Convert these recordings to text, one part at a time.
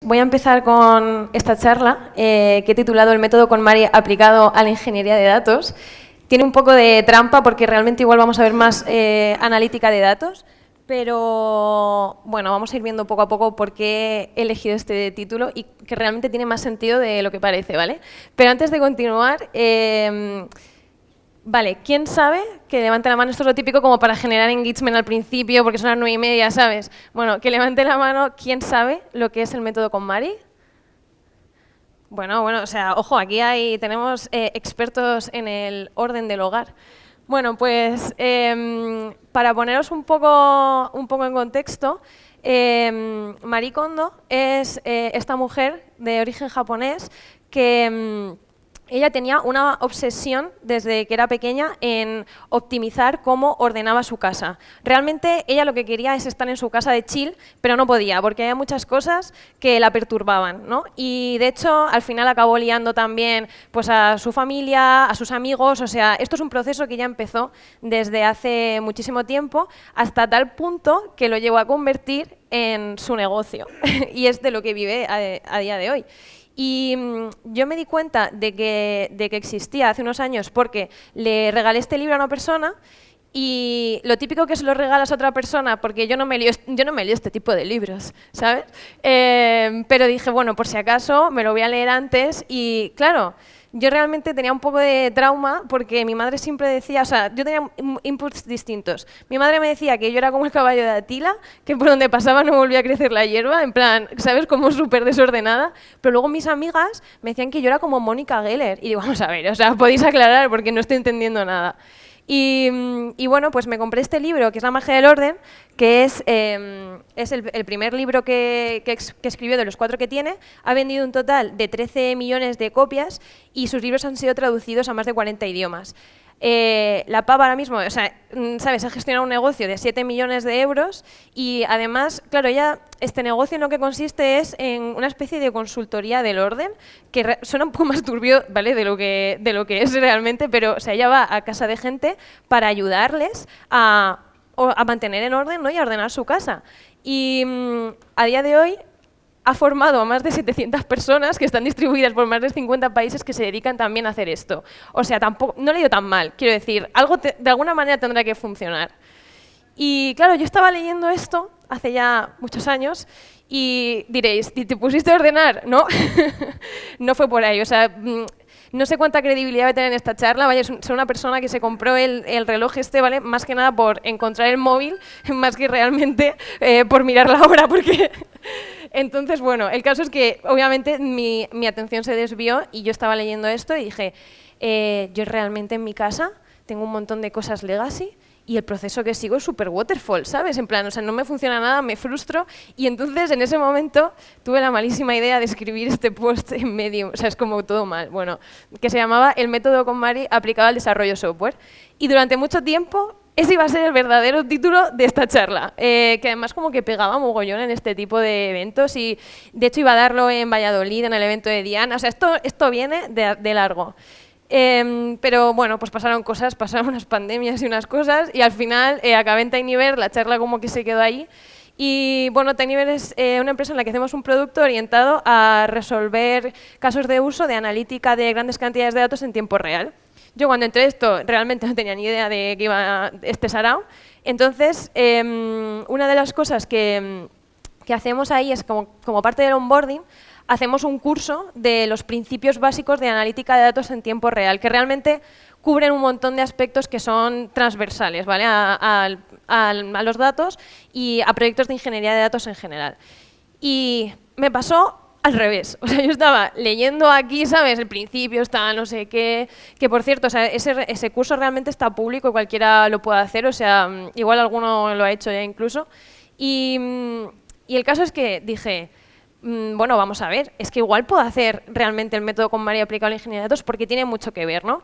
voy a empezar con esta charla que he titulado El método KonMari aplicado a la ingeniería de datos. Tiene un poco de trampa porque realmente igual vamos a ver más analítica de datos, pero bueno, vamos a ir viendo poco a poco por qué he elegido este título y que realmente tiene más sentido de lo que parece, ¿vale? Pero antes de continuar, vale, ¿quién sabe? Que levante la mano, esto es lo típico como para generar engagement al principio, porque son las 9:30, ¿sabes? Bueno, que levante la mano, ¿quién sabe lo que es el método KonMari? Bueno, o sea, ojo, aquí tenemos expertos en el orden del hogar. Bueno, pues para poneros un poco en contexto, Marie Kondo es esta mujer de origen japonés que ella tenía una obsesión desde que era pequeña en optimizar cómo ordenaba su casa. Realmente ella lo que quería es estar en su casa de chill, pero no podía porque había muchas cosas que la perturbaban, ¿no? Y de hecho al final acabó liando también pues, a su familia, a sus amigos, o sea, esto es un proceso que ya empezó desde hace muchísimo tiempo hasta tal punto que lo llevó a convertir en su negocio y es de lo que vive a día de hoy. Y yo me di cuenta de que existía hace unos años porque le regalé este libro a una persona y lo típico que se lo regalas a otra persona, porque yo no me lío este tipo de libros, ¿sabes? Pero dije, bueno, por si acaso me lo voy a leer antes y claro, yo realmente tenía un poco de trauma porque mi madre siempre decía, o sea, yo tenía inputs distintos. Mi madre me decía que yo era como el caballo de Atila, que por donde pasaba no volvía a crecer la hierba, en plan, ¿sabes? Como súper desordenada. Pero luego mis amigas me decían que yo era como Mónica Geller. Y digo, vamos a ver, o sea, podéis aclarar porque no estoy entendiendo nada. Y bueno, pues me compré este libro, que es La magia del orden, que es el primer libro que escribió de los 4 que tiene. Ha vendido un total de 13 millones de copias y sus libros han sido traducidos a más de 40 idiomas. La pava ahora mismo, o sea, ¿sabes? Ha gestionado un negocio de 7 millones de euros y además, claro, este negocio en lo que consiste es en una especie de consultoría del orden, que suena un poco más turbio, ¿vale? de lo que es realmente, pero o sea, ella va a casa de gente para ayudarles a mantener en orden, ¿no? Y a ordenar su casa. Y a día de hoy ha formado a más de 700 personas que están distribuidas por más de 50 países que se dedican también a hacer esto. O sea, tampoco, no le he ido tan mal, quiero decir, algo de alguna manera tendrá que funcionar. Y claro, yo estaba leyendo esto hace ya muchos años y diréis, ¿te pusiste a ordenar? No, no fue por ahí, o sea, no sé cuánta credibilidad voy a tener en esta charla, vaya, soy una persona que se compró el reloj este, ¿vale? Más que nada por encontrar el móvil, más que realmente por mirar la hora, porque... Entonces, bueno, el caso es que obviamente mi atención se desvió y yo estaba leyendo esto y dije, yo realmente en mi casa tengo un montón de cosas legacy y el proceso que sigo es súper waterfall, ¿sabes? En plan, o sea, no me funciona nada, me frustro y entonces en ese momento tuve la malísima idea de escribir este post en Medium, o sea, es como todo mal, bueno, que se llamaba El método KonMari aplicado al desarrollo software. Y durante mucho tiempo ese iba a ser el verdadero título de esta charla, que además como que pegaba mogollón en este tipo de eventos y de hecho iba a darlo en Valladolid, en el evento de Diana, o sea, esto viene de largo. Pero bueno, pues pasaron unas pandemias y unas cosas y al final acabé en Tinybear, la charla como que se quedó ahí. Y bueno, Tinybear es una empresa en la que hacemos un producto orientado a resolver casos de uso de analítica de grandes cantidades de datos en tiempo real. Yo cuando entré esto realmente no tenía ni idea de que iba este sarao. Entonces, una de las cosas que hacemos ahí es como parte del onboarding, hacemos un curso de los principios básicos de analítica de datos en tiempo real, que realmente cubren un montón de aspectos que son transversales, ¿vale? a los datos y a proyectos de ingeniería de datos en general. Y me pasó al revés. O sea, yo estaba leyendo aquí, ¿sabes? El principio está no sé qué, que por cierto, o sea, ese curso realmente está público, cualquiera lo puede hacer, o sea, igual alguno lo ha hecho ya incluso. Y el caso es que dije, bueno, vamos a ver, es que igual puedo hacer realmente el método KonMari aplicado a la ingeniería de datos porque tiene mucho que ver, ¿no?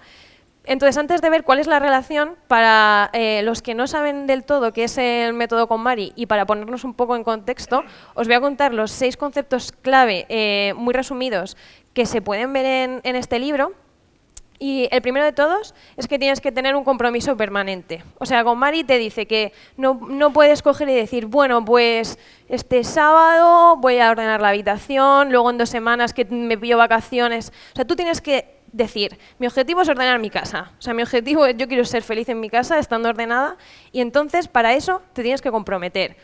Entonces, antes de ver cuál es la relación, para los que no saben del todo qué es el método KonMari y para ponernos un poco en contexto, os voy a contar los 6 conceptos clave muy resumidos que se pueden ver en este libro. Y el primero de todos es que tienes que tener un compromiso permanente. O sea, con Mari te dice que no puedes coger y decir, bueno, pues este sábado voy a ordenar la habitación, luego en 2 semanas que me pillo vacaciones. O sea, tú tienes que decir, mi objetivo es ordenar mi casa. O sea, mi objetivo es, yo quiero ser feliz en mi casa, estando ordenada, y entonces para eso te tienes que comprometer.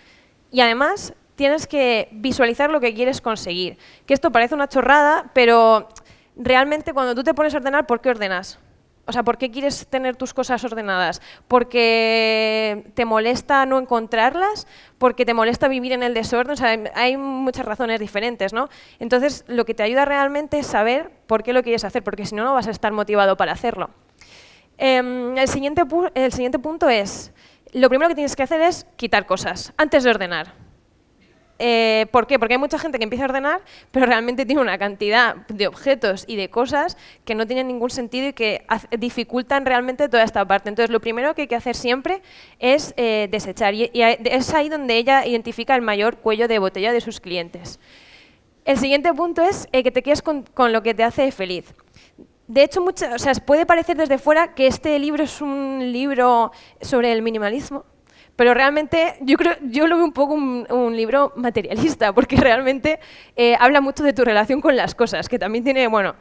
Y además tienes que visualizar lo que quieres conseguir. Que esto parece una chorrada, pero realmente cuando tú te pones a ordenar, ¿por qué ordenas? O sea, ¿por qué quieres tener tus cosas ordenadas? ¿Porque te molesta no encontrarlas? ¿Porque te molesta vivir en el desorden? O sea, hay muchas razones diferentes, ¿no? Entonces, lo que te ayuda realmente es saber por qué lo quieres hacer, porque si no, no vas a estar motivado para hacerlo. El siguiente punto es, lo primero que tienes que hacer es quitar cosas antes de ordenar. ¿Por qué? Porque hay mucha gente que empieza a ordenar, pero realmente tiene una cantidad de objetos y de cosas que no tienen ningún sentido y que dificultan realmente toda esta parte. Entonces, lo primero que hay que hacer siempre es desechar. Y es ahí donde ella identifica el mayor cuello de botella de sus clientes. El siguiente punto es que te quedes con lo que te hace feliz. De hecho, o sea, puede parecer desde fuera que este libro es un libro sobre el minimalismo, pero realmente yo lo veo un poco un libro materialista, porque realmente habla mucho de tu relación con las cosas, que también tiene, bueno,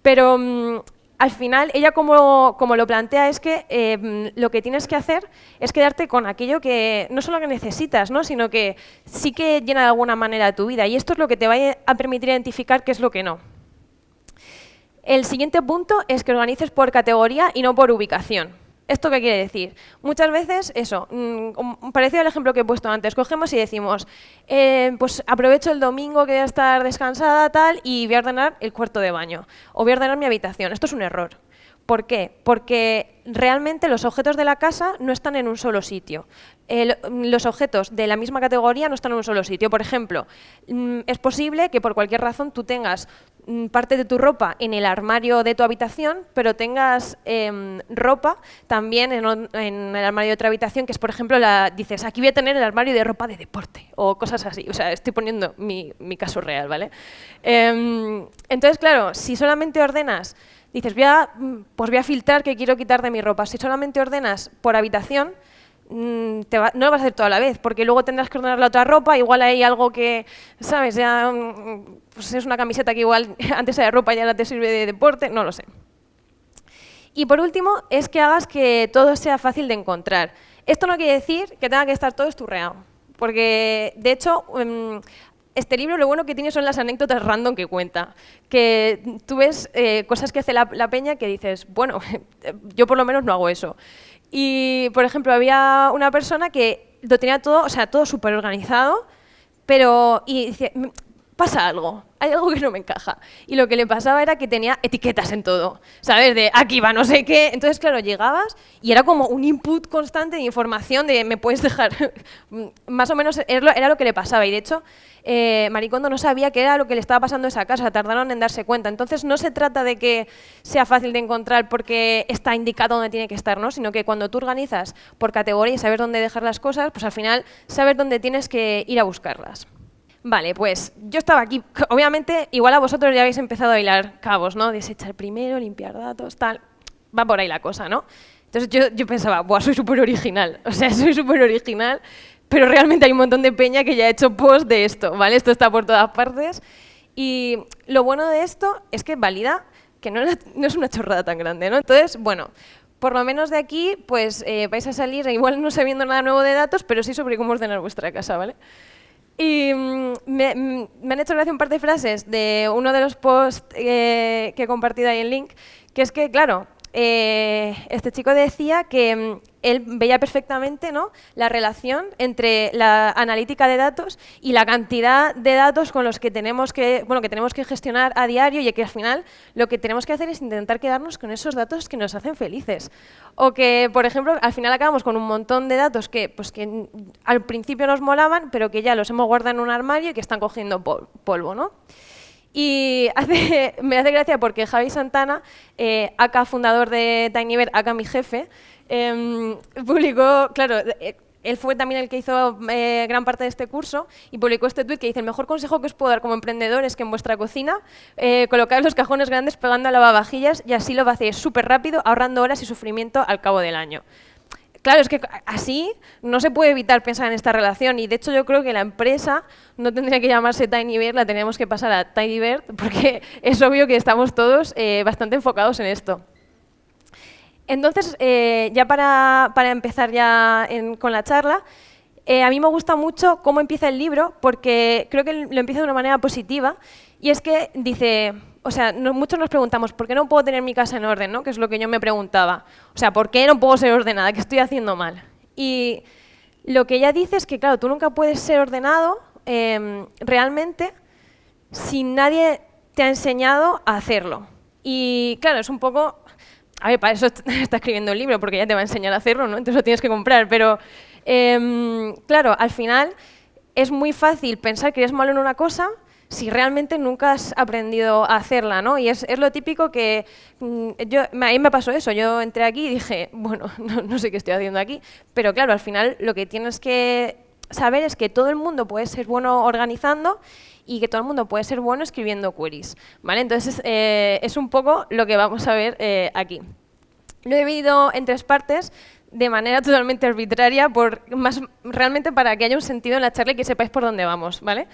pero al final ella como lo plantea es que lo que tienes que hacer es quedarte con aquello que no solo que necesitas, ¿no? Sino que sí que llena de alguna manera tu vida, y esto es lo que te va a permitir identificar qué es lo que no. El siguiente punto es que organices por categoría y no por ubicación. ¿Esto qué quiere decir? Muchas veces, eso, parecido al ejemplo que he puesto antes, cogemos y decimos, pues aprovecho el domingo que voy a estar descansada tal y voy a ordenar el cuarto de baño o voy a ordenar mi habitación. Esto es un error. ¿Por qué? Porque realmente los objetos de la casa no están en un solo sitio. Los objetos de la misma categoría no están en un solo sitio. Por ejemplo, es posible que por cualquier razón tú tengas parte de tu ropa en el armario de tu habitación, pero tengas ropa también en el armario de otra habitación, que es, por ejemplo, dices, aquí voy a tener el armario de ropa de deporte, o cosas así. O sea, estoy poniendo mi caso real, ¿vale? Entonces, claro, si solamente ordenas, dices, pues voy a filtrar qué quiero quitar de mi ropa. Si solamente ordenas por habitación, no lo vas a hacer toda la vez, porque luego tendrás que ordenar la otra ropa, igual hay algo que, ¿sabes? Ya pues es una camiseta que igual antes era ropa y ahora te sirve de deporte, no lo sé. Y por último, es que hagas que todo sea fácil de encontrar. Esto no quiere decir que tenga que estar todo esturreado, porque de hecho este libro lo bueno que tiene son las anécdotas random que cuenta, que tú ves cosas que hace la peña que dices, bueno, yo por lo menos no hago eso. Y, por ejemplo, había una persona que lo tenía todo, o sea, todo súper organizado, pero y dice, pasa algo, hay algo que no me encaja. Y lo que le pasaba era que tenía etiquetas en todo, ¿sabes? De aquí va no sé qué. Entonces, claro, llegabas y era como un input constante de información de me puedes dejar. Más o menos era lo que le pasaba. Y de hecho, Marie Kondo no sabía qué era lo que le estaba pasando a esa casa, tardaron en darse cuenta. Entonces, no se trata de que sea fácil de encontrar porque está indicado dónde tiene que estar, ¿no? Sino que cuando tú organizas por categoría y sabes dónde dejar las cosas, pues al final sabes dónde tienes que ir a buscarlas. Vale, pues yo estaba aquí, obviamente, igual a vosotros ya habéis empezado a hilar cabos, ¿no? Desechar primero, limpiar datos, tal, va por ahí la cosa, ¿no? Entonces yo pensaba, buah, soy súper original, o sea, soy súper original, pero realmente hay un montón de peña que ya ha hecho post de esto, ¿vale? Esto está por todas partes y lo bueno de esto es que valida que no es una chorrada tan grande, ¿no? Entonces, bueno, por lo menos de aquí, pues vais a salir, igual no sabiendo nada nuevo de datos, pero sí sobre cómo ordenar vuestra casa, ¿vale? Y me han hecho gracia un par de frases de uno de los posts que he compartido ahí en Link, que es que, claro, este chico decía que él veía perfectamente, ¿no?, la relación entre la analítica de datos y la cantidad de datos con los que tenemos que gestionar a diario, y que al final lo que tenemos que hacer es intentar quedarnos con esos datos que nos hacen felices. O que, por ejemplo, al final acabamos con un montón de datos que al principio nos molaban, pero que ya los hemos guardado en un armario y que están cogiendo polvo, ¿no? Y me hace gracia porque Javi Santana, aka fundador de Tinybear, aka mi jefe, publicó, claro, él fue también el que hizo gran parte de este curso y publicó este tuit que dice: el mejor consejo que os puedo dar como emprendedor es que en vuestra cocina colocáis los cajones grandes pegando a lavavajillas y así lo hacéis súper rápido, ahorrando horas y sufrimiento al cabo del año. Claro, es que así no se puede evitar pensar en esta relación y de hecho yo creo que la empresa no tendría que llamarse TinyBird, la tendríamos que pasar a TinyBird porque es obvio que estamos todos bastante enfocados en esto. Entonces, ya para empezar con la charla, a mí me gusta mucho cómo empieza el libro porque creo que lo empieza de una manera positiva y es que dice, o sea, muchos nos preguntamos ¿por qué no puedo tener mi casa en orden?, ¿no? Que es lo que yo me preguntaba. O sea, ¿por qué no puedo ser ordenada? ¿Qué estoy haciendo mal? Y lo que ella dice es que, claro, tú nunca puedes ser ordenado realmente si nadie te ha enseñado a hacerlo. Y claro, es un poco... A ver, para eso está escribiendo el libro, porque ya te va a enseñar a hacerlo, ¿no? Entonces lo tienes que comprar. Pero, claro, al final es muy fácil pensar que eres malo en una cosa si realmente nunca has aprendido a hacerla, ¿no? Y es lo típico que... a mí me pasó eso. Yo entré aquí y dije, bueno, no sé qué estoy haciendo aquí. Pero claro, al final lo que tienes que saber es que todo el mundo puede ser bueno organizando y que todo el mundo puede ser bueno escribiendo queries, ¿vale? Entonces, es un poco lo que vamos a ver aquí. Lo he dividido en 3 partes de manera totalmente arbitraria, realmente para que haya un sentido en la charla y que sepáis por dónde vamos, ¿vale?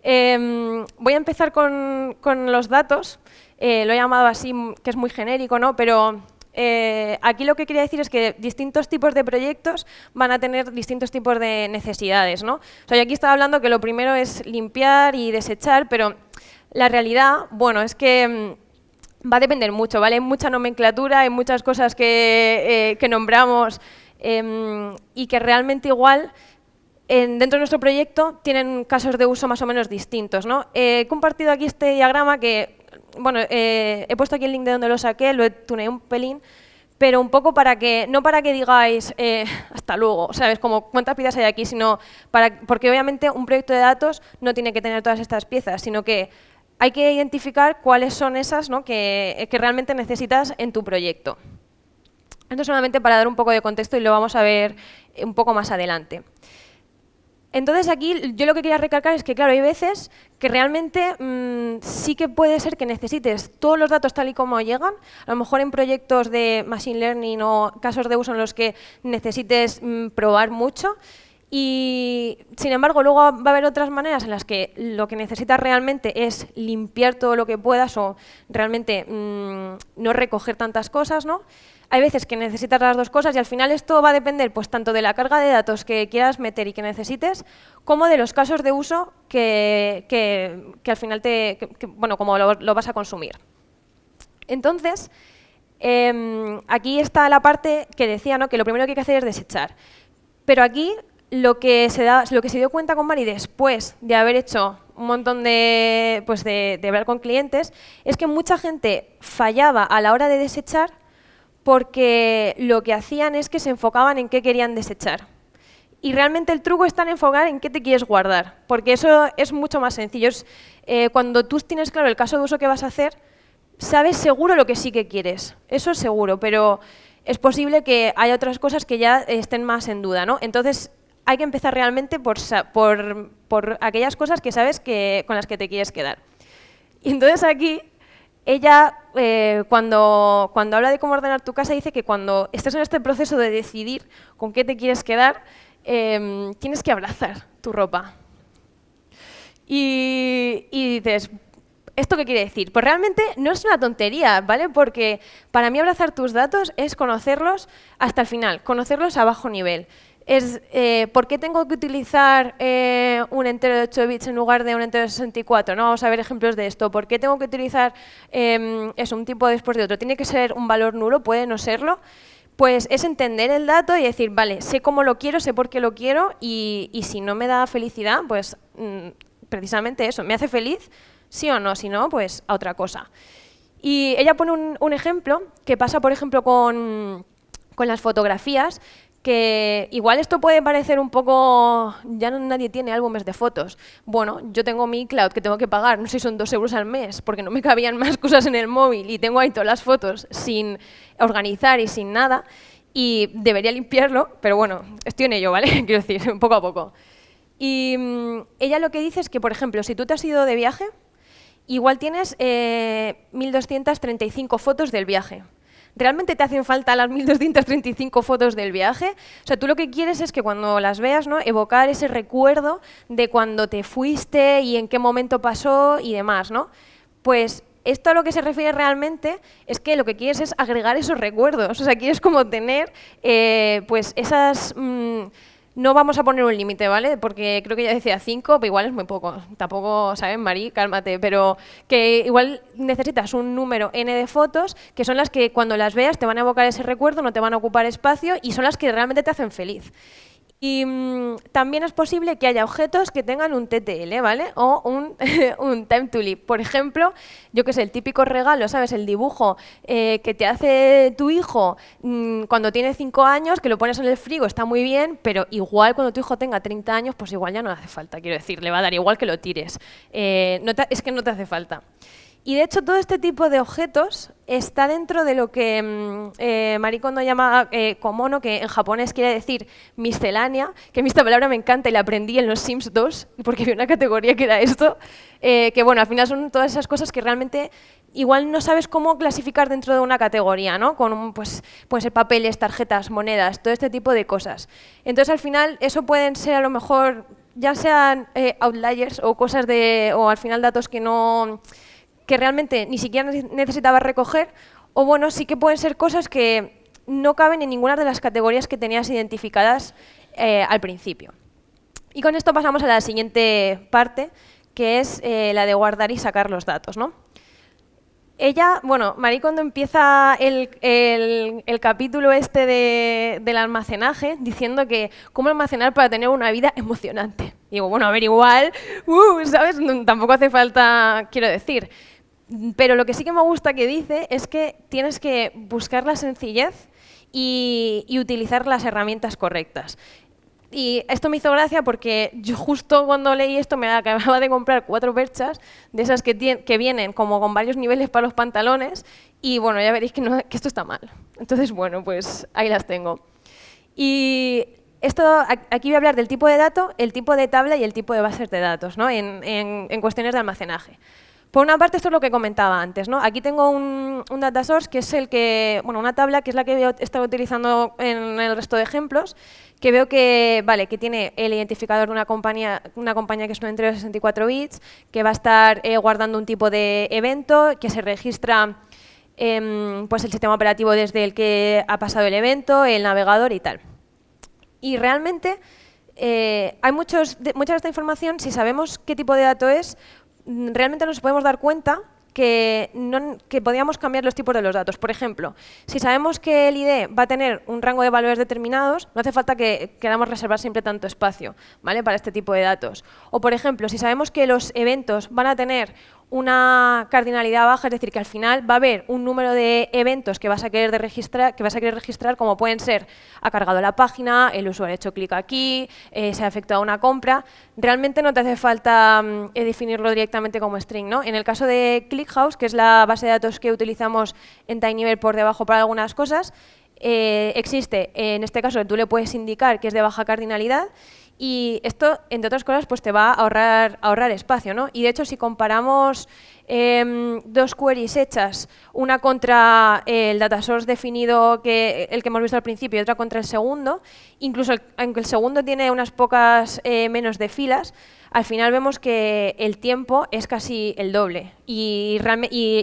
Voy a empezar con los datos. Lo he llamado así, que es muy genérico, ¿no? Pero aquí lo que quería decir es que distintos tipos de proyectos van a tener distintos tipos de necesidades, ¿no? O sea, yo aquí estaba hablando que lo primero es limpiar y desechar, pero la realidad, bueno, es que va a depender mucho, ¿vale? Hay mucha nomenclatura, hay muchas cosas que nombramos y que realmente igual dentro de nuestro proyecto tienen casos de uso más o menos distintos, ¿no? He compartido aquí este diagrama que, bueno, he puesto aquí el link de donde lo saqué, lo he tuneado un pelín, pero un poco para que, no para que digáis hasta luego, ¿sabes? Como cuántas piezas hay aquí, sino porque obviamente un proyecto de datos no tiene que tener todas estas piezas, sino que hay que identificar cuáles son esas, ¿no? que realmente necesitas en tu proyecto. Esto solamente para dar un poco de contexto y lo vamos a ver un poco más adelante. Entonces aquí yo lo que quería recalcar es que, claro, hay veces que realmente sí que puede ser que necesites todos los datos tal y como llegan, a lo mejor en proyectos de Machine Learning o casos de uso en los que necesites probar mucho. Y, sin embargo, luego va a haber otras maneras en las que lo que necesitas realmente es limpiar todo lo que puedas o realmente no recoger tantas cosas, ¿no? Hay veces que necesitas las dos cosas y al final esto va a depender pues, tanto de la carga de datos que quieras meter y que necesites, como de los casos de uso que al final bueno, como lo vas a consumir. Entonces, aquí está la parte que decía, ¿no? Que lo primero que hay que hacer es desechar. Pero aquí lo que se dio cuenta con Mari después de haber hecho un montón de hablar con clientes es que mucha gente fallaba a la hora de desechar porque lo que hacían es que se enfocaban en qué querían desechar. Y realmente el truco está en enfocar en qué te quieres guardar, porque eso es mucho más sencillo. Cuando tú tienes claro el caso de uso que vas a hacer, sabes seguro lo que sí que quieres, eso es seguro, pero es posible que haya otras cosas que ya estén más en duda, ¿no? Entonces, hay que empezar realmente por aquellas cosas que sabes con las que te quieres quedar. Y entonces aquí, ella, cuando habla de cómo ordenar tu casa, dice que cuando estés en este proceso de decidir con qué te quieres quedar, tienes que abrazar tu ropa. Y dices, ¿esto qué quiere decir? Pues realmente no es una tontería, ¿vale? Porque para mí abrazar tus datos es conocerlos hasta el final, conocerlos a bajo nivel. ¿Por qué tengo que utilizar un entero de 8 bits en lugar de un entero de 64? ¿No? Vamos a ver ejemplos de esto. ¿Por qué tengo que utilizar un tipo después de otro? ¿Tiene que ser un valor nulo? ¿Puede no serlo? Pues es entender el dato y decir, vale, sé cómo lo quiero, sé por qué lo quiero y si no me da felicidad, pues precisamente eso, ¿me hace feliz? ¿Sí o no? Si no, pues a otra cosa. Y ella pone un ejemplo que pasa, por ejemplo, con las fotografías, que igual esto puede parecer un poco, ya nadie tiene álbumes de fotos. Bueno, yo tengo mi iCloud que tengo que pagar, no sé si son 2 euros al mes, porque no me cabían más cosas en el móvil y tengo ahí todas las fotos sin organizar y sin nada. y debería limpiarlo, pero bueno, estoy en ello, ¿vale? Quiero decir, poco a poco. Y ella lo que dice es que, por ejemplo, si tú te has ido de viaje, igual tienes 1.235 fotos del viaje. ¿Realmente te hacen falta las 1.235 fotos del viaje? O sea, tú lo que quieres es que cuando las veas, ¿no?, evocar ese recuerdo de cuando te fuiste y en qué momento pasó y demás, ¿no? Pues esto a lo que se refiere realmente es que lo que quieres es agregar esos recuerdos. O sea, quieres como tener pues esas... no vamos a poner un límite, ¿vale? Porque creo que ya decía 5, pero igual es muy poco. Tampoco, ¿sabes, Mari? Cálmate. Pero que igual necesitas un número N de fotos, que son las que cuando las veas te van a evocar ese recuerdo, no te van a ocupar espacio y son las que realmente te hacen feliz. Y también es posible que haya objetos que tengan un TTL, ¿vale? O un time to live. Por ejemplo, yo qué sé, el típico regalo, ¿sabes? El dibujo que te hace tu hijo cuando tiene 5 años, que lo pones en el frigo, está muy bien, pero igual cuando tu hijo tenga 30 años, pues igual ya no le hace falta, quiero decir, le va a dar igual que lo tires. Es que no te hace falta. Y de hecho todo este tipo de objetos está dentro de lo que Marie Kondo llama komono, que en japonés quiere decir miscelánea, que a mí esta palabra me encanta y la aprendí en los Sims 2, porque había una categoría que era esto, que bueno, al final son todas esas cosas que realmente igual no sabes cómo clasificar dentro de una categoría, ¿no? Con pues, pueden ser papeles, tarjetas, monedas, todo este tipo de cosas. Entonces al final eso pueden ser a lo mejor, ya sean outliers o cosas o al final datos que realmente ni siquiera necesitaba recoger, o bueno, sí que pueden ser cosas que no caben en ninguna de las categorías que tenías identificadas al principio. Y con esto pasamos a la siguiente parte, que es la de guardar y sacar los datos, ¿no? Ella, bueno, Marie Kondo empieza el capítulo este del almacenaje diciendo que cómo almacenar para tener una vida emocionante. Digo, bueno, a ver, igual, ¿sabes? Tampoco hace falta, quiero decir. Pero lo que sí que me gusta que dice es que tienes que buscar la sencillez y utilizar las herramientas correctas. Y esto me hizo gracia porque yo justo cuando leí esto me acababa de comprar 4 perchas, de esas que vienen como con varios niveles para los pantalones, y bueno, ya veréis que esto está mal. Entonces, bueno, pues ahí las tengo. Y aquí voy a hablar del tipo de dato, el tipo de tabla y el tipo de bases de datos, ¿no? en cuestiones de almacenaje. Por una parte, esto es lo que comentaba antes, ¿no? Aquí tengo un data source que es una tabla que es la que he estado utilizando en el resto de ejemplos, que veo que, vale, que tiene el identificador de una compañía que es un entero de 64 bits, que va a estar guardando un tipo de evento, que se registra pues el sistema operativo desde el que ha pasado el evento, el navegador y tal. Y realmente hay mucha de esta información, si sabemos qué tipo de dato es, realmente nos podemos dar cuenta que podíamos cambiar los tipos de los datos. Por ejemplo, si sabemos que el ID va a tener un rango de valores determinados, no hace falta que queramos reservar siempre tanto espacio, ¿vale?, para este tipo de datos. O, por ejemplo, si sabemos que los eventos van a tener una cardinalidad baja, es decir, que al final va a haber un número de eventos que vas a querer registrar, como pueden ser: ha cargado la página, el usuario ha hecho clic aquí, se ha efectuado una compra. Realmente no te hace falta definirlo directamente como string, ¿no? En el caso de ClickHouse, que es la base de datos que utilizamos en Tinyver por debajo para algunas cosas, existe, en este caso, tú le puedes indicar que es de baja cardinalidad. Y esto, entre otras cosas, pues te va a ahorrar espacio, ¿no? Y de hecho, si comparamos 2 queries hechas, una contra el data source definido, el que hemos visto al principio, y otra contra el segundo, incluso aunque el segundo tiene unas pocas menos de filas, al final vemos que el tiempo es casi el doble. Y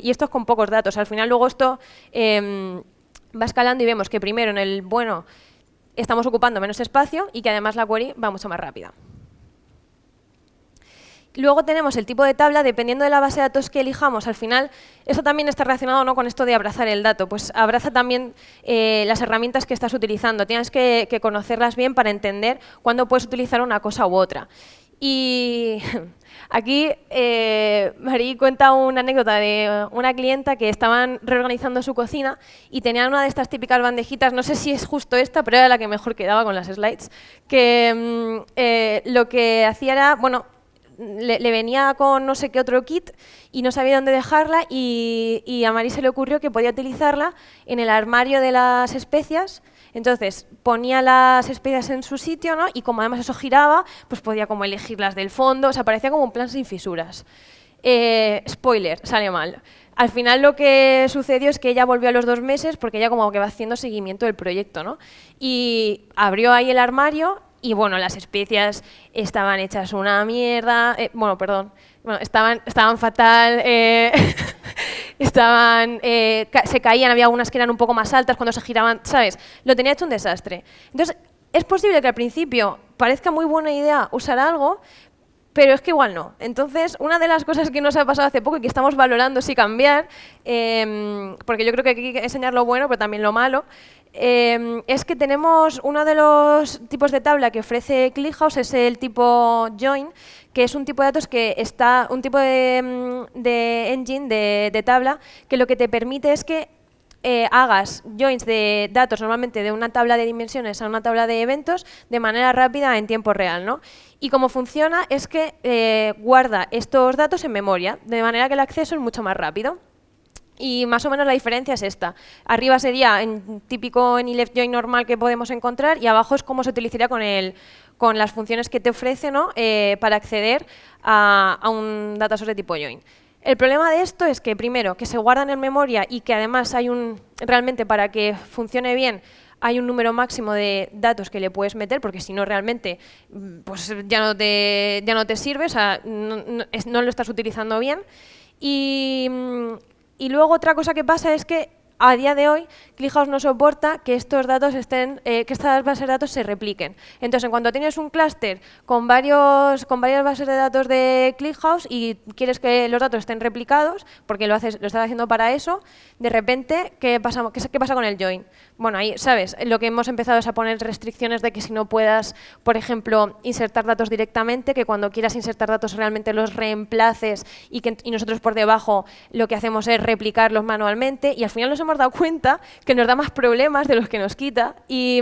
esto es con pocos datos. Al final, luego esto va escalando y vemos que primero en el bueno estamos ocupando menos espacio y que además la query va mucho más rápida. Luego tenemos el tipo de tabla, dependiendo de la base de datos que elijamos. Al final, eso también está relacionado, ¿no?, con esto de abrazar el dato. Pues abraza también las herramientas que estás utilizando. Tienes que conocerlas bien para entender cuándo puedes utilizar una cosa u otra. Y aquí Marie cuenta una anécdota de una clienta que estaban reorganizando su cocina y tenían una de estas típicas bandejitas, no sé si es justo esta, pero era la que mejor quedaba con las slides, que lo que hacía era, bueno, le venía con no sé qué otro kit y no sabía dónde dejarla, y a Marie se le ocurrió que podía utilizarla en el armario de las especias, Entonces, ponía las especies en su sitio, ¿no? Y como además eso giraba, pues podía como elegir las del fondo, o sea, parecía como un plan sin fisuras. Spoiler, sale mal. Al final lo que sucedió es que ella volvió a los 2 meses porque ella como que va haciendo seguimiento del proyecto, ¿no? Y abrió ahí el armario y, bueno, las especias estaban hechas una mierda. Estaban fatal. Se caían, había algunas que eran un poco más altas cuando se giraban, ¿sabes? Lo tenía hecho un desastre. Entonces, es posible que al principio parezca muy buena idea usar algo, pero es que igual no. Entonces, una de las cosas que nos ha pasado hace poco y que estamos valorando si cambiar, porque yo creo que hay que enseñar lo bueno, pero también lo malo, es que tenemos uno de los tipos de tabla que ofrece ClickHouse, es el tipo Join, que es un tipo de datos que está, un tipo de engine, de tabla, que lo que te permite es que hagas joins de datos, normalmente de una tabla de dimensiones a una tabla de eventos, de manera rápida en tiempo real, ¿no? Y cómo funciona es que guarda estos datos en memoria, de manera que el acceso es mucho más rápido. Y más o menos la diferencia es esta. Arriba sería típico AnyLeft join normal que podemos encontrar y abajo es cómo se utilizaría con las funciones que te ofrece, ¿no? Para acceder a un data source de tipo join. El problema de esto es que, primero, que se guardan en memoria y que además hay realmente para que funcione bien, hay un número máximo de datos que le puedes meter, porque si no realmente pues ya no te sirve, o sea, no lo estás utilizando bien. Y luego otra cosa que pasa es que a día de hoy ClickHouse no soporta que estos datos que estas bases de datos se repliquen. Entonces, cuando tienes un clúster con varias bases de datos de ClickHouse y quieres que los datos estén replicados, porque lo estás haciendo para eso, de repente, ¿qué pasa con el join? Bueno, ahí, ¿sabes? Lo que hemos empezado es a poner restricciones de que si no puedas, por ejemplo, insertar datos directamente, que cuando quieras insertar datos realmente los reemplaces y nosotros por debajo lo que hacemos es replicarlos manualmente, y al final nos hemos dado cuenta que nos da más problemas de los que nos quita, y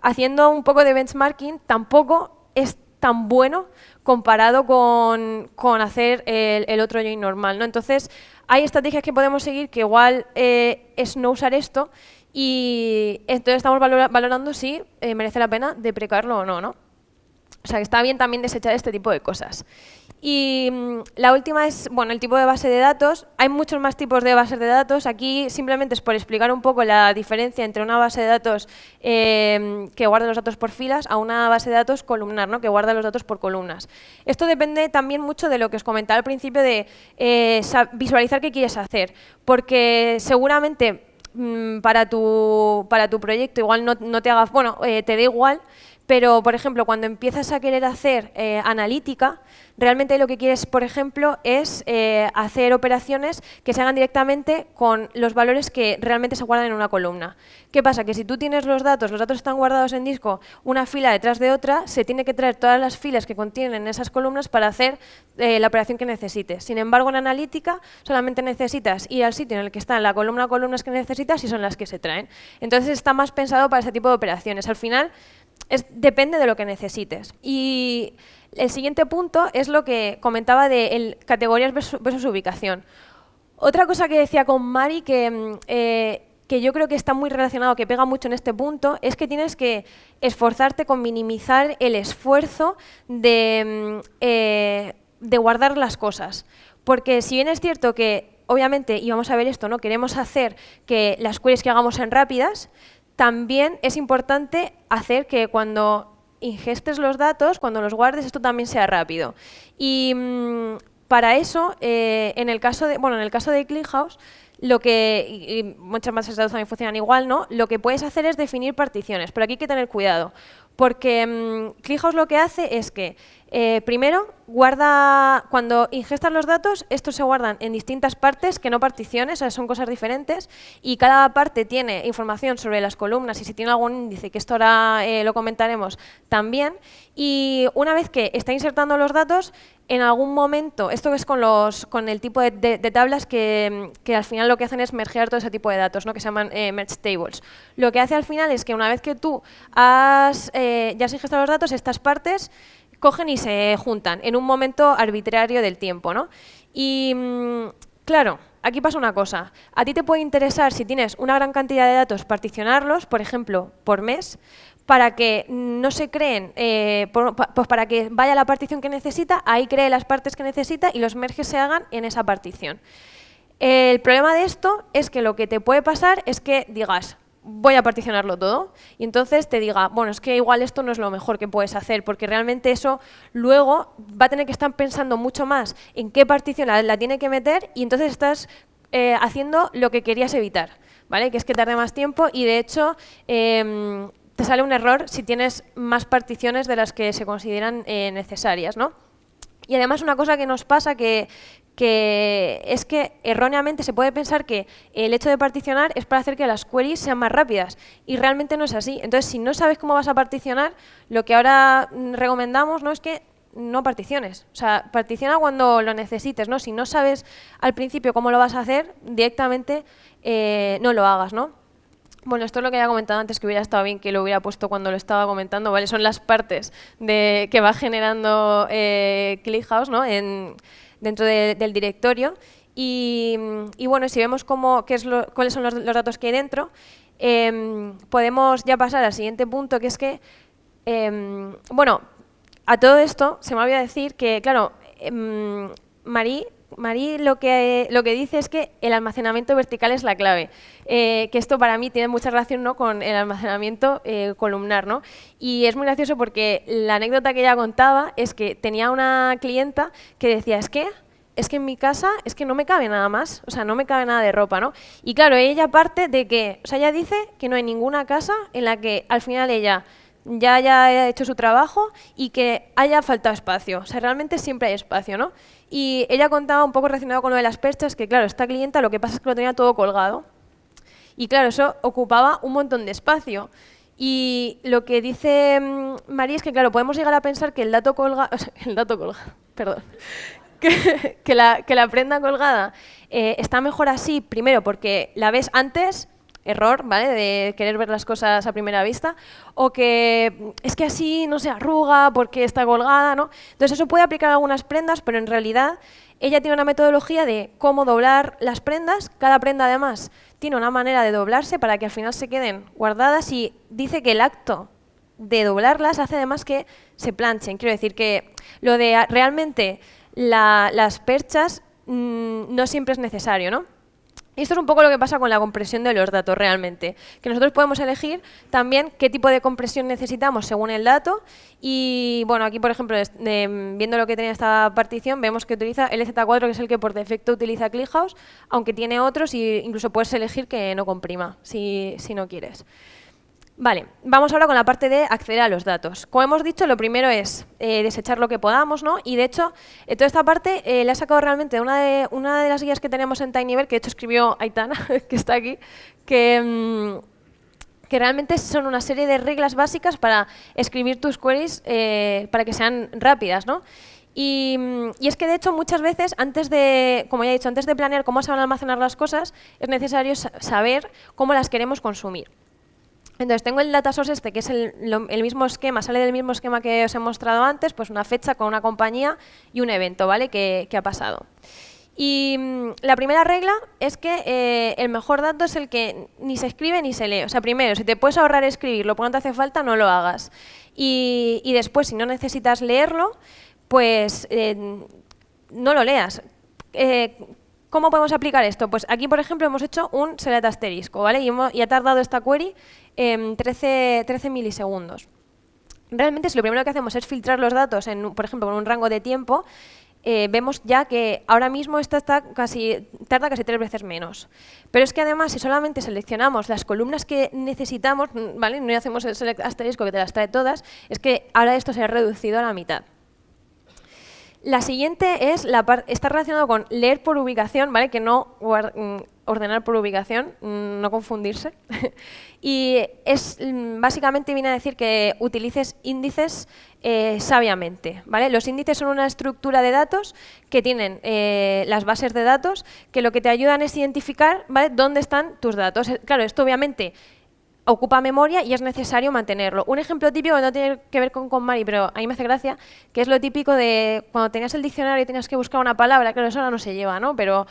haciendo un poco de benchmarking tampoco es tan bueno comparado con hacer el otro join normal, ¿no? Entonces, hay estrategias que podemos seguir que igual es no usar esto, y entonces estamos valorando si merece la pena deprecarlo o no, ¿no? O sea, que está bien también desechar este tipo de cosas. Y la última es, bueno, el tipo de base de datos. Hay muchos más tipos de bases de datos. Aquí simplemente es por explicar un poco la diferencia entre una base de datos que guarda los datos por filas a una base de datos columnar, ¿no? Que guarda los datos por columnas. Esto depende también mucho de lo que os comentaba al principio de visualizar qué quieres hacer. Porque seguramente para tu proyecto igual no te hagas, bueno, te da igual. Pero, por ejemplo, cuando empiezas a querer hacer analítica, realmente lo que quieres, por ejemplo, es hacer operaciones que se hagan directamente con los valores que realmente se guardan en una columna. ¿Qué pasa? Que si tú tienes los datos están guardados en disco, una fila detrás de otra, se tiene que traer todas las filas que contienen esas columnas para hacer la operación que necesites. Sin embargo, en analítica solamente necesitas ir al sitio en el que están la columna o columnas que necesitas y son las que se traen. Entonces está más pensado para ese tipo de operaciones. Al final, depende de lo que necesites. Y el siguiente punto es lo que comentaba de categorías versus ubicación. Otra cosa que decía con Mari, que yo creo que está muy relacionado, que pega mucho en este punto, es que tienes que esforzarte con minimizar el esfuerzo de guardar las cosas. Porque si bien es cierto que, obviamente, y vamos a ver esto, ¿no? Queremos hacer que las queries que hagamos sean rápidas, también es importante hacer que cuando ingestes los datos, cuando los guardes, esto también sea rápido. Y para eso, en el caso de ClickHouse, y muchas bases de datos también funcionan igual, ¿no? Lo que puedes hacer es definir particiones, pero aquí hay que tener cuidado, porque ClickHouse lo que hace es que, primero, cuando ingestas los datos, estos se guardan en distintas partes, que no particiones, o sea, son cosas diferentes, y cada parte tiene información sobre las columnas, y si tiene algún índice, que esto ahora lo comentaremos también, y una vez que está insertando los datos, en algún momento, esto es con el tipo de tablas que al final lo que hacen es mergear todo ese tipo de datos, ¿no? Que se llaman merge tables. Lo que hace al final es que una vez que tú ya has ingestado los datos, estas partes cogen y se juntan en un momento arbitrario del tiempo, ¿no? Y claro, aquí pasa una cosa. A ti te puede interesar, si tienes una gran cantidad de datos, particionarlos, por ejemplo, por mes, para que no se creen, pues para que vaya a la partición que necesita, ahí cree las partes que necesita y los merges se hagan en esa partición. El problema de esto es que lo que te puede pasar es que digas, voy a particionarlo todo, y entonces te diga, bueno, es que igual esto no es lo mejor que puedes hacer, porque realmente eso luego va a tener que estar pensando mucho más en qué partición la tiene que meter, y entonces estás haciendo lo que querías evitar, ¿vale? Que es que tarde más tiempo, y de hecho te sale un error si tienes más particiones de las que se consideran necesarias, ¿no? Y además una cosa que nos pasa que es que erróneamente se puede pensar que el hecho de particionar es para hacer que las queries sean más rápidas, y realmente no es así. Entonces, si no sabes cómo vas a particionar, lo que ahora recomendamos, ¿no?, es que no particiones. O sea, particiona cuando lo necesites, ¿no? Si no sabes al principio cómo lo vas a hacer, directamente no lo hagas, ¿no? Bueno, esto es lo que había comentado antes, que hubiera estado bien que lo hubiera puesto cuando lo estaba comentando, ¿vale? Son las partes que va generando ClickHouse, ¿no?, dentro del directorio. Y bueno, si vemos cuáles son los datos que hay dentro, podemos ya pasar al siguiente punto, que es que, bueno, a todo esto se me olvidó decir que, claro, Marie lo que dice es que el almacenamiento vertical es la clave, que esto para mí tiene mucha relación, ¿no?, con el almacenamiento columnar, ¿no? Y es muy gracioso porque la anécdota que ella contaba es que tenía una clienta que decía, es que en mi casa es que no me cabe nada más, o sea, no me cabe nada de ropa, ¿no? Y claro, ella parte de que, o sea, ella dice que no hay ninguna casa en la que al final ella ya haya hecho su trabajo y que haya faltado espacio, o sea, realmente siempre hay espacio, ¿no? Y ella contaba un poco relacionado con lo de las perchas, que claro, esta clienta lo que pasa es que lo tenía todo colgado. Y claro, eso ocupaba un montón de espacio. Y lo que dice María es que, claro, podemos llegar a pensar que el dato colgado, perdón, que la prenda colgada está mejor así, primero porque la ves antes, error, ¿vale?, de querer ver las cosas a primera vista, o que es que así no se arruga porque está colgada, ¿no? Entonces eso puede aplicar a algunas prendas, pero en realidad ella tiene una metodología de cómo doblar las prendas. Cada prenda además tiene una manera de doblarse para que al final se queden guardadas, y dice que el acto de doblarlas hace además que se planchen. Quiero decir que lo de realmente las perchas no siempre es necesario, ¿no? Y esto es un poco lo que pasa con la compresión de los datos realmente, que nosotros podemos elegir también qué tipo de compresión necesitamos según el dato. Y bueno, aquí por ejemplo, viendo lo que tenía esta partición, vemos que utiliza LZ4, que es el que por defecto utiliza ClickHouse, aunque tiene otros, y incluso puedes elegir que no comprima si no quieres. Vale, vamos ahora con la parte de acceder a los datos. Como hemos dicho, lo primero es desechar lo que podamos, ¿no? Y de hecho, toda esta parte la he sacado realmente de una de las guías que tenemos en Tinyver, que de hecho escribió Aitana, que está aquí, que realmente son una serie de reglas básicas para escribir tus queries para que sean rápidas, ¿no? Y es que de hecho muchas veces, como ya he dicho, antes de planear cómo se van a almacenar las cosas, es necesario saber cómo las queremos consumir. Entonces tengo el data source que es el mismo esquema, sale del mismo esquema que os he mostrado antes, pues una fecha con una compañía y un evento, ¿vale?, que ha pasado. Y la primera regla es que el mejor dato es el que ni se escribe ni se lee. O sea, primero, si te puedes ahorrar escribirlo porque no te hace falta, no lo hagas. Y después, si no necesitas leerlo, pues no lo leas. ¿Cómo podemos aplicar esto? Pues aquí, por ejemplo, hemos hecho un select asterisco, ¿vale? Y ha tardado esta query 13 milisegundos. Realmente, si lo primero que hacemos es filtrar los datos, por ejemplo, con un rango de tiempo, vemos ya que ahora mismo esta tarda casi 3 veces menos. Pero es que además, si solamente seleccionamos las columnas que necesitamos, ¿vale?, no hacemos el select asterisco que te las trae todas, es que ahora esto se ha reducido a la mitad. La siguiente está relacionado con leer por ubicación, ¿vale?, que no ordenar por ubicación, no confundirse. Y básicamente viene a decir que utilices índices sabiamente, ¿vale? Los índices son una estructura de datos que tienen las bases de datos, que lo que te ayudan es identificar, ¿vale?, dónde están tus datos. Claro, esto obviamente ocupa memoria y es necesario mantenerlo. Un ejemplo típico que no tiene que ver con Mari, pero a mí me hace gracia, que es lo típico de cuando tenías el diccionario y tenías que buscar una palabra, claro, eso ahora no se lleva, ¿no? Pero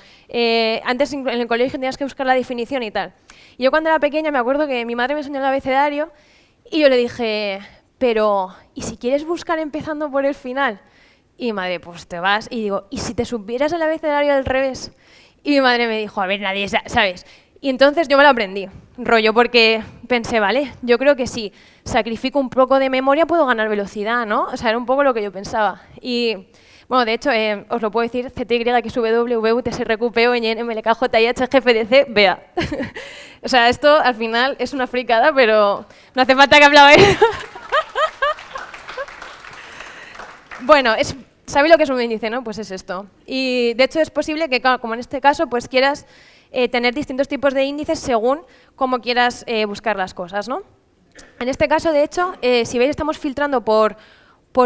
antes en el colegio tenías que buscar la definición y tal. Y yo cuando era pequeña me acuerdo que mi madre me enseñó el abecedario y yo le dije, pero ¿y si quieres buscar empezando por el final? Y mi madre, pues te vas. Y digo, ¿y si te supieras el abecedario al revés? Y mi madre me dijo, a ver, nadie ¿sabes? Y entonces yo me lo aprendí, rollo, porque pensé, vale, yo creo que si sacrifico un poco de memoria puedo ganar velocidad, ¿no? O sea, era un poco lo que yo pensaba. Y, bueno, de hecho, os lo puedo decir, CTY, que es W, V, TSRQ, PO, N, MLK, JIH, GFDC, BA. O sea, esto al final es una fricada, pero no hace falta que aplaudáis. Bueno, ¿sabéis lo que es un índice, no? Pues es esto. Y de hecho es posible que, como en este caso, pues quieras tener distintos tipos de índices según cómo quieras buscar las cosas, ¿no? En este caso, de hecho, si veis, estamos filtrando por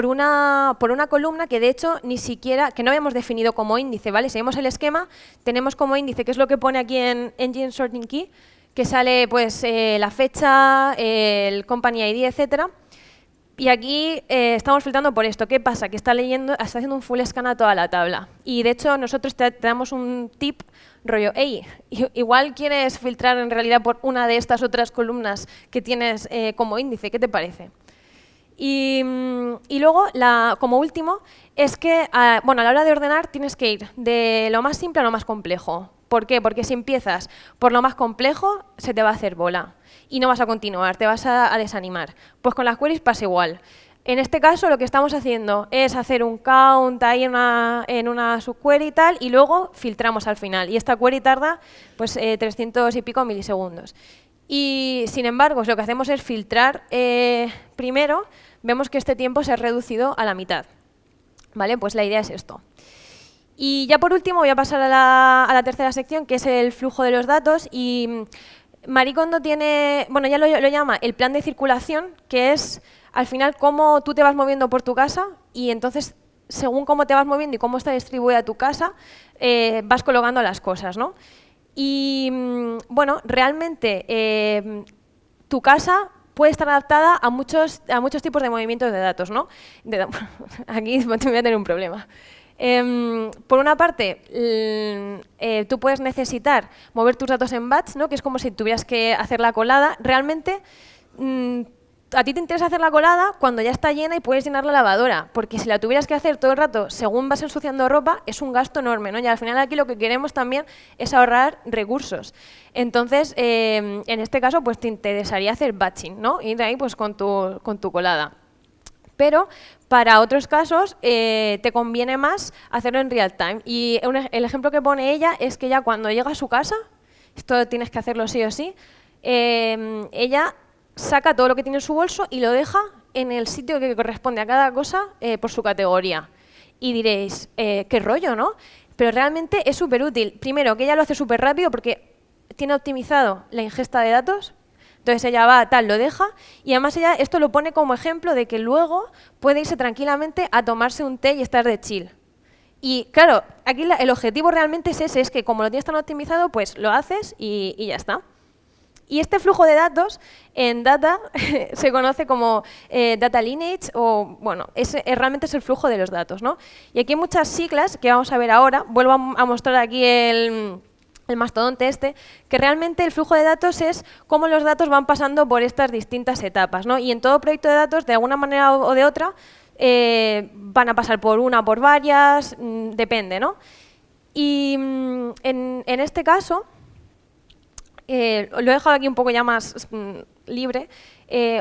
una columna que, de hecho, ni siquiera, que no habíamos definido como índice, ¿vale? Si vemos el esquema, tenemos como índice, que es lo que pone aquí en Engine Sorting Key, que sale pues la fecha, el company ID, etcétera. Y aquí estamos filtrando por esto. ¿Qué pasa? Que está haciendo un full scan a toda la tabla. Y de hecho nosotros te damos un tip rollo, hey, igual quieres filtrar en realidad por una de estas otras columnas que tienes como índice. ¿Qué te parece? Y luego, como último, es que bueno, a la hora de ordenar tienes que ir de lo más simple a lo más complejo. ¿Por qué? Porque si empiezas por lo más complejo, se te va a hacer bola y no vas a continuar, te vas a desanimar. Pues con las queries pasa igual. En este caso, lo que estamos haciendo es hacer un count ahí en una subquery y tal, y luego filtramos al final. Y esta query tarda pues 300 y pico milisegundos. Y, sin embargo, lo que hacemos es filtrar primero, vemos que este tiempo se ha reducido a la mitad. ¿Vale? Pues la idea es esto. Y ya por último voy a pasar a la tercera sección, que es el flujo de los datos. Y Marie Kondo tiene, bueno, ya lo llama el plan de circulación, que es al final cómo tú te vas moviendo por tu casa y entonces, según cómo te vas moviendo y cómo está distribuida tu casa, vas colocando las cosas, ¿no? Y bueno, realmente tu casa puede estar adaptada a muchos tipos de movimientos de datos, ¿no? Aquí voy a tener un problema. Por una parte, tú puedes necesitar mover tus datos en batch, ¿no? Que es como si tuvieras que hacer la colada. Realmente, a ti te interesa hacer la colada cuando ya está llena y puedes llenar la lavadora, porque si la tuvieras que hacer todo el rato según vas ensuciando ropa, es un gasto enorme, ¿no? Y al final aquí lo que queremos también es ahorrar recursos. Entonces, en este caso, pues te interesaría hacer batching, ¿no? Y de ahí, pues con tu colada. Pero para otros casos te conviene más hacerlo en real time. Y el ejemplo que pone ella es que ya cuando llega a su casa, esto tienes que hacerlo sí o sí, ella saca todo lo que tiene en su bolso y lo deja en el sitio que corresponde a cada cosa por su categoría. Y diréis, qué rollo, ¿no? Pero realmente es súper útil. Primero, que ella lo hace súper rápido porque tiene optimizado la ingesta de datos. Entonces ella va, tal, lo deja, y además ella esto lo pone como ejemplo de que luego puede irse tranquilamente a tomarse un té y estar de chill. Y claro, aquí el objetivo realmente es ese, es que como lo tienes tan optimizado, pues lo haces y ya está. Y este flujo de datos en Data se conoce como Data Lineage, o bueno, realmente es el flujo de los datos, ¿no? Y aquí hay muchas siglas que vamos a ver ahora. Vuelvo a mostrar aquí el mastodonte este, que realmente el flujo de datos es cómo los datos van pasando por estas distintas etapas, ¿no? Y en todo proyecto de datos, de alguna manera o de otra, van a pasar por una, por varias, depende, ¿no? Y en este caso, lo he dejado aquí un poco ya más libre.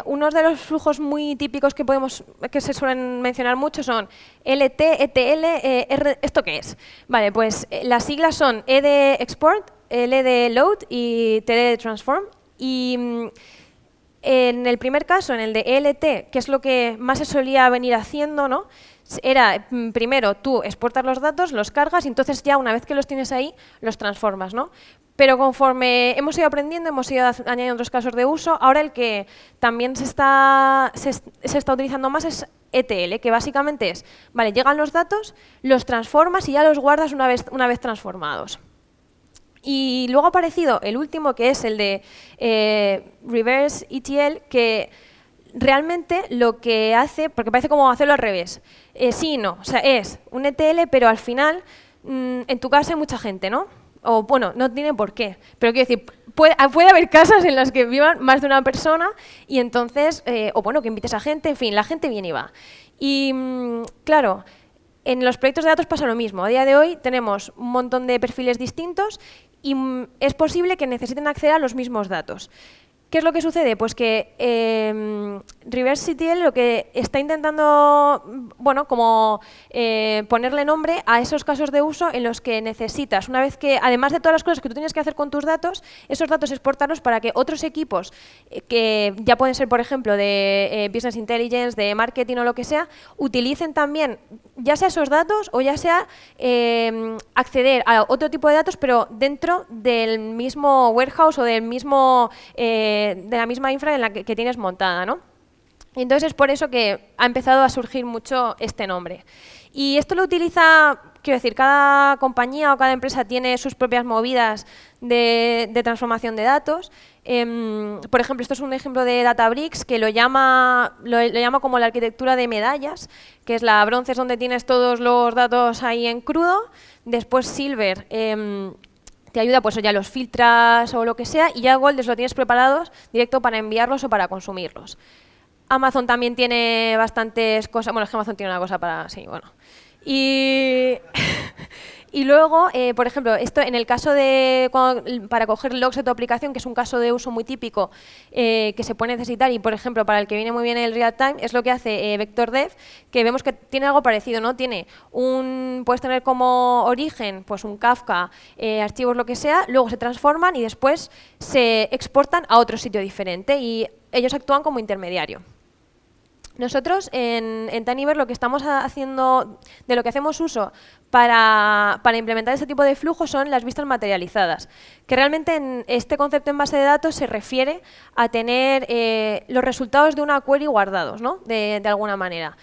Uno de los flujos muy típicos que se suelen mencionar mucho son LT, ETL, R. ¿Esto qué es? Vale, pues las siglas son E de export, L de load y T de transform. Y en el primer caso, en el de ELT, que es lo que más se solía venir haciendo, ¿no? Era, primero, tú exportas los datos, los cargas y entonces ya una vez que los tienes ahí, los transformas, ¿no? Pero conforme hemos ido aprendiendo, hemos ido añadiendo otros casos de uso, ahora el que también se está utilizando más es ETL, que básicamente es, vale, llegan los datos, los transformas y ya los guardas una vez transformados. Y luego ha aparecido el último, que es el de Reverse ETL, que realmente lo que hace, porque parece como hacerlo al revés, sí y no, o sea, es un ETL, pero al final en tu casa hay mucha gente, ¿no? O bueno, no tiene por qué, pero quiero decir, puede haber casas en las que vivan más de una persona y entonces, o bueno, que invites a gente, en fin, la gente viene y va. Y claro, en los proyectos de datos pasa lo mismo. A día de hoy tenemos un montón de perfiles distintos y es posible que necesiten acceder a los mismos datos. ¿Qué es lo que sucede? Pues que Reverse ETL lo que está intentando, bueno, como ponerle nombre a esos casos de uso en los que necesitas, una vez que, además de todas las cosas que tú tienes que hacer con tus datos, esos datos exportarlos para que otros equipos, que ya pueden ser, por ejemplo, de Business Intelligence, de marketing o lo que sea, utilicen también, ya sea esos datos o ya sea acceder a otro tipo de datos, pero dentro del mismo warehouse o del mismo de la misma infra en la que tienes montada, ¿no? Entonces es por eso que ha empezado a surgir mucho este nombre. Y esto lo utiliza, quiero decir, cada compañía o cada empresa tiene sus propias movidas de transformación de datos. Por ejemplo, esto es un ejemplo de Databricks que lo llama como la arquitectura de medallas, que es la bronce es donde tienes todos los datos ahí en crudo, después Silver te ayuda, pues ya los filtras o lo que sea, y ya Gold lo tienes preparados directo para enviarlos o para consumirlos. Amazon también tiene bastantes cosas, bueno, es que Amazon tiene una cosa para, sí, bueno. Y, y luego, por ejemplo, esto en el caso de, para coger logs de tu aplicación, que es un caso de uso muy típico que se puede necesitar, y por ejemplo, para el que viene muy bien el real time, es lo que hace VectorDev, que vemos que tiene algo parecido, ¿no? Puedes tener como origen pues un Kafka, archivos, lo que sea, luego se transforman y después se exportan a otro sitio diferente y ellos actúan como intermediario. Nosotros en Tinyverse lo que estamos haciendo, de lo que hacemos uso para implementar este tipo de flujos son las vistas materializadas, que realmente en este concepto en base de datos se refiere a tener los resultados de una query guardados, ¿no? de alguna manera.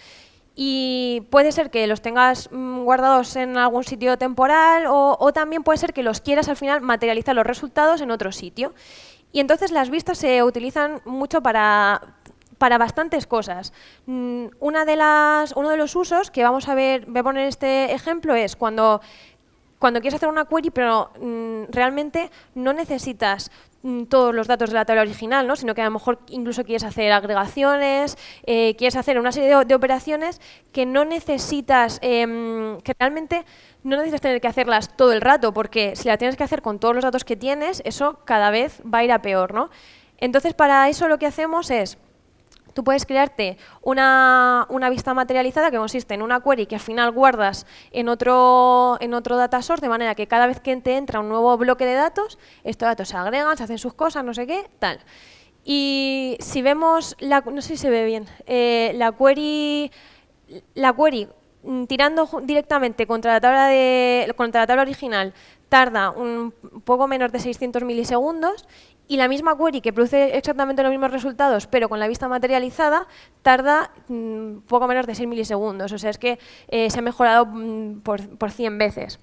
Y puede ser que los tengas guardados en algún sitio temporal o también puede ser que los quieras al final materializar los resultados en otro sitio. Y entonces las vistas se utilizan mucho para bastantes cosas. Uno de los usos que vamos a ver, voy a poner este ejemplo, es cuando quieres hacer una query, pero realmente no necesitas todos los datos de la tabla original, ¿no? Sino que a lo mejor incluso quieres hacer agregaciones, quieres hacer una serie de operaciones que no necesitas, que realmente no necesitas tener que hacerlas todo el rato, porque si la tienes que hacer con todos los datos que tienes, eso cada vez va a ir a peor, ¿no? Entonces, para eso lo que hacemos es, tú puedes crearte una vista materializada que consiste en una query que al final guardas en otro data source, de manera que cada vez que te entra un nuevo bloque de datos, estos datos se agregan, se hacen sus cosas, no sé qué, tal. Y si vemos, no sé si se ve bien, la query tirando directamente contra la tabla original tarda un poco menos de 600 milisegundos. Y la misma query que produce exactamente los mismos resultados, pero con la vista materializada, tarda poco menos de 6 milisegundos. O sea, es que se ha mejorado por 100 veces.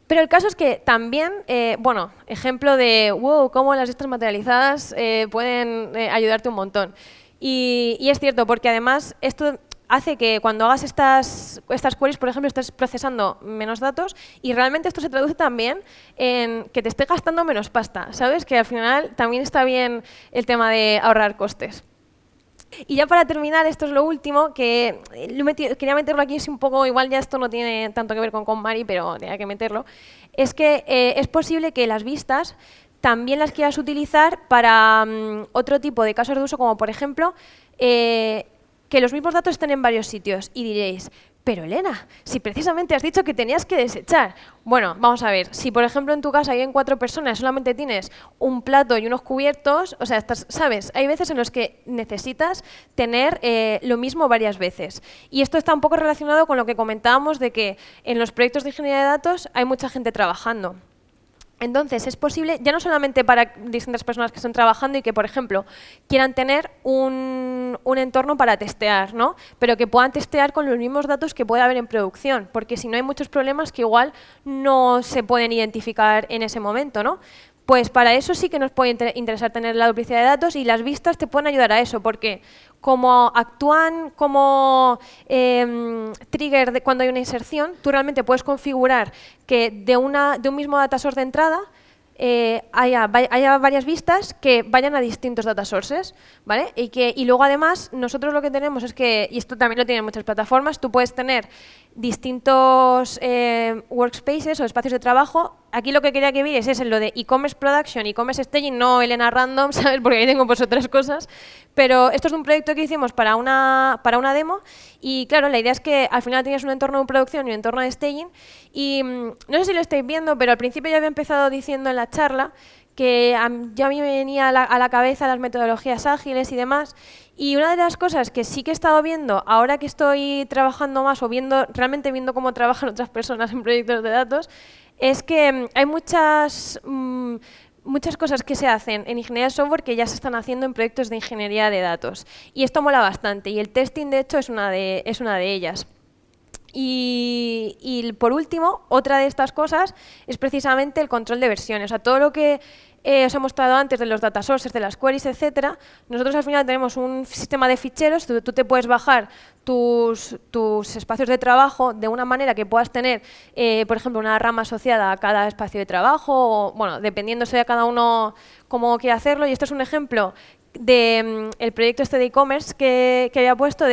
Pero el caso es que también, bueno, ejemplo de, wow, cómo las vistas materializadas pueden ayudarte un montón. Y es cierto, porque además esto hace que cuando hagas estas queries, por ejemplo, estés procesando menos datos y realmente esto se traduce también en que te esté gastando menos pasta, ¿sabes? Que al final también está bien el tema de ahorrar costes. Y ya para terminar, esto es lo último, que quería meterlo aquí, es un poco, igual ya esto no tiene tanto que ver con KonMari, pero tenía que meterlo, es que es posible que las vistas también las quieras utilizar para otro tipo de casos de uso, como por ejemplo, que los mismos datos estén en varios sitios y diréis, pero Elena, si precisamente has dicho que tenías que desechar. Bueno, vamos a ver, si por ejemplo en tu casa hay 4 personas, solamente tienes un plato y unos cubiertos, o sea, ¿sabes? Hay veces en los que necesitas tener lo mismo varias veces. Y esto está un poco relacionado con lo que comentábamos de que en los proyectos de ingeniería de datos hay mucha gente trabajando. Entonces, es posible, ya no solamente para distintas personas que están trabajando y que, por ejemplo, quieran tener un entorno para testear, ¿no? Pero que puedan testear con los mismos datos que puede haber en producción, porque si no hay muchos problemas que igual no se pueden identificar en ese momento, ¿no? Pues para eso sí que nos puede interesar tener la duplicidad de datos, y las vistas te pueden ayudar a eso, porque como actúan como trigger cuando hay una inserción, tú realmente puedes configurar que de un mismo data source de entrada haya varias vistas que vayan a distintos data sources, ¿vale? Y luego además nosotros lo que tenemos es que, y esto también lo tienen muchas plataformas, tú puedes tener distintos workspaces o espacios de trabajo. Aquí lo que quería que vierais es en lo de e-commerce production, e-commerce staging, no Elena Random, ¿sabes? Porque ahí tengo pues otras cosas. Pero esto es un proyecto que hicimos para una demo, y claro, la idea es que al final tienes un entorno de producción y un entorno de staging. Y no sé si lo estáis viendo, pero al principio ya había empezado diciendo en la charla que ya a mí me venía a la cabeza las metodologías ágiles y demás. Y una de las cosas que sí que he estado viendo ahora que estoy trabajando más, o realmente viendo cómo trabajan otras personas en proyectos de datos, es que hay muchas cosas que se hacen en ingeniería de software que ya se están haciendo en proyectos de ingeniería de datos. Y esto mola bastante, y el testing, de hecho, es una de ellas. Y por último, otra de estas cosas es precisamente el control de versiones. O sea, todo lo que os he mostrado antes de los data sources, de las queries, etcétera, nosotros al final tenemos un sistema de ficheros. Tú te puedes bajar tus espacios de trabajo de una manera que puedas tener, por ejemplo, una rama asociada a cada espacio de trabajo, o, bueno, dependiéndose de cada uno cómo quiera hacerlo. Y esto es un ejemplo de el proyecto este de e-commerce que había puesto.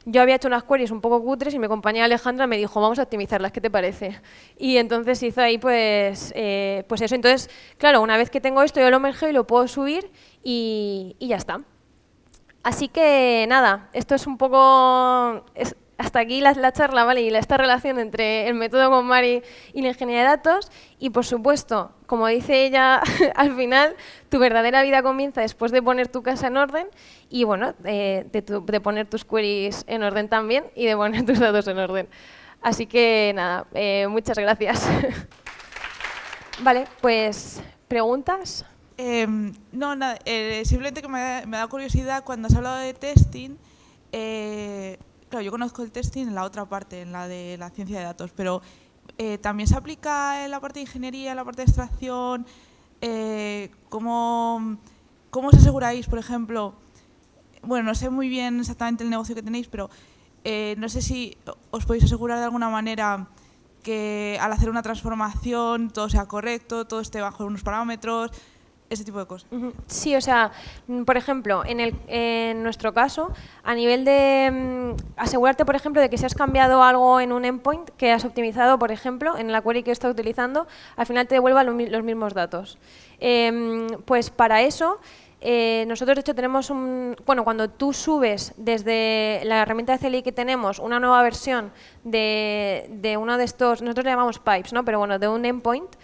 Yo había hecho unas queries un poco cutres y mi compañera Alejandra me dijo, vamos a optimizarlas, ¿qué te parece? Y entonces hizo ahí pues eso. Entonces, claro, una vez que tengo esto, yo lo mergeo y lo puedo subir, y ya está. Así que nada, esto es un poco... hasta aquí la charla, ¿vale? Y esta relación entre el método con Mari y la ingeniería de datos. Y por supuesto, como dice ella, al final tu verdadera vida comienza después de poner tu casa en orden, y bueno, de poner tus queries en orden también, y de poner tus datos en orden. Así que nada, muchas gracias. Vale, pues, ¿preguntas? No, nada, simplemente que me da curiosidad cuando has hablado de testing. Claro, yo conozco el testing en la otra parte, en la de la ciencia de datos, pero ¿también se aplica en la parte de ingeniería, en la parte de extracción? ¿Cómo os aseguráis, por ejemplo? Bueno, no sé muy bien exactamente el negocio que tenéis, pero no sé si os podéis asegurar de alguna manera que al hacer una transformación todo sea correcto, todo esté bajo unos parámetros, ese tipo de cosas. Sí, o sea, por ejemplo, en nuestro caso, a nivel de asegurarte, por ejemplo, de que si has cambiado algo en un endpoint que has optimizado, por ejemplo, en la query que estás utilizando, al final te devuelva los mismos datos. Pues para eso, nosotros de hecho tenemos cuando tú subes desde la herramienta de CLI que tenemos una nueva versión de uno de estos, nosotros le llamamos pipes, ¿no? Pero bueno, de un endpoint,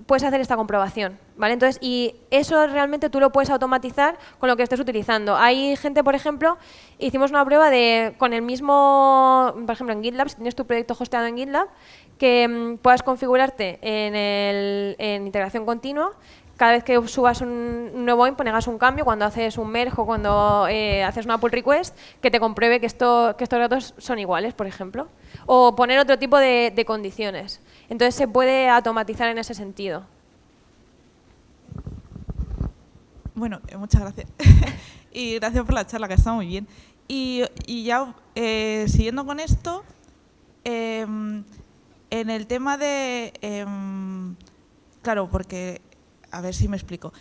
puedes hacer esta comprobación, ¿vale? Entonces, y eso realmente tú lo puedes automatizar con lo que estés utilizando. Hay gente, por ejemplo, hicimos una prueba con el mismo, por ejemplo, en GitLab, si tienes tu proyecto hosteado en GitLab, que puedas configurarte en integración continua. Cada vez que subas un nuevo endpoint, hagas un cambio, cuando haces un merge o cuando haces una pull request, que te compruebe que estos datos son iguales, por ejemplo. O poner otro tipo de condiciones. Entonces se puede automatizar en ese sentido. Bueno, muchas gracias. Y gracias por la charla, que está muy bien. Y ya siguiendo con esto, en el tema de... claro, porque... A ver si me explico.